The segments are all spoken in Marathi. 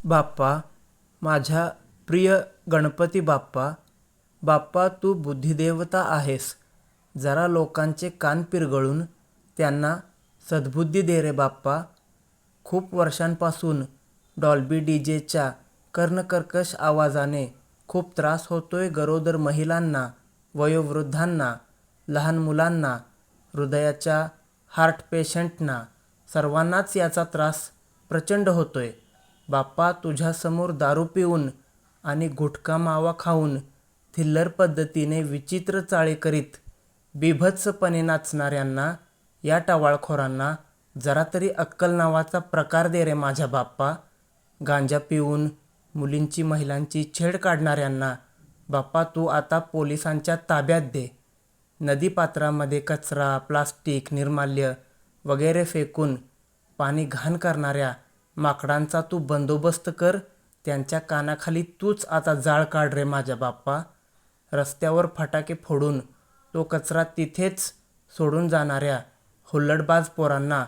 बाप्पा, माझ्या प्रिय गणपती बाप्पा, बाप्पा तू बुद्धिदेवता आहेस. जरा लोकांचे कान पिरगळून त्यांना सद्बुद्धी दे रे बाप्पा. खूप वर्षांपासून डॉल्बी डीजेच्या कर्णकर्कश आवाजाने खूप त्रास होतोय गरोदर महिलांना, वयोवृद्धांना, लहान मुलांना, हृदयाच्या हार्ट पेशंटना, सर्वांनाच याचा त्रास प्रचंड होतोय. बाप्पा, तुझ्यासमोर दारू पिऊन आणि गुटखा मावा खाऊन थिल्लर पद्धतीने विचित्र चाळे करीत बीभत्सपणे नाचणाऱ्यांना, या टवाळखोरांना जरा तरी अक्कल नावाचा प्रकार दे रे माझ्या बाप्पा. गांजा पिऊन मुलींची महिलांची छेड काढणाऱ्यांना बाप्पा तू आता पोलिसांच्या ताब्यात दे. नदीपात्रामध्ये कचरा, प्लास्टिक, निर्माल्य वगैरे फेकून पाणी घाण करणाऱ्या माकडांचा तू बंदोबस्त कर. त्यांच्या कानाखाली तूच आता जाळ काढ रे माझ्या बाप्पा. रस्त्यावर फटाके फोडून तो कचरा तिथेच सोडून जाणाऱ्या हुल्लडबाज पोरांना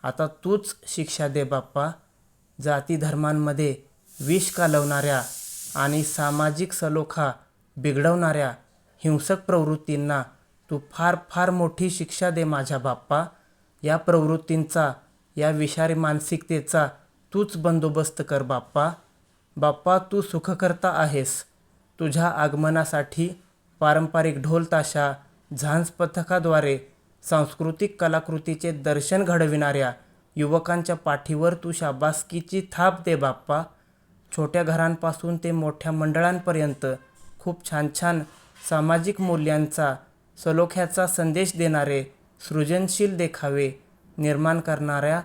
आता तूच शिक्षा दे बाप्पा. जाती धर्मांमध्ये विष कालवणाऱ्या आणि सामाजिक सलोखा बिघडवणाऱ्या हिंसक प्रवृत्तींना तू फार फार मोठी शिक्षा दे माझ्या बाप्पा. या प्रवृत्तींचा, या विषारी मानसिकतेचा तूच बंदोबस्त कर बाप्पा. बाप्पा, तू सुखकर्ता आहेस. तुझ्या आगमनासाठी पारंपरिक ढोलताशा, झांज पथकाद्वारे सांस्कृतिक कलाकृतीचे दर्शन घडविणाऱ्या युवकांच्या पाठीवर तू शाबासकीची थाप दे बाप्पा. छोट्या घरांपासून ते मोठ्या मंडळांपर्यंत खूप छान छान सामाजिक मूल्यांचा, सलोख्याचा संदेश देणारे सृजनशील देखावे निर्माण करणाऱ्या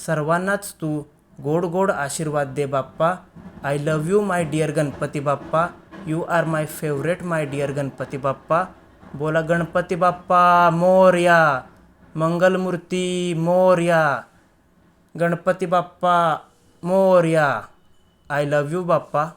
सर्वांनाच तू गोड गोड आशीर्वाद दे Bappa. I love you my dear Ganpati Bappa. You are my favourite my dear Ganpati Bappa. बोला Ganpati Bappa Morya. Mangalmurti Morya. Ganpati Bappa Morya. I love you Bappa.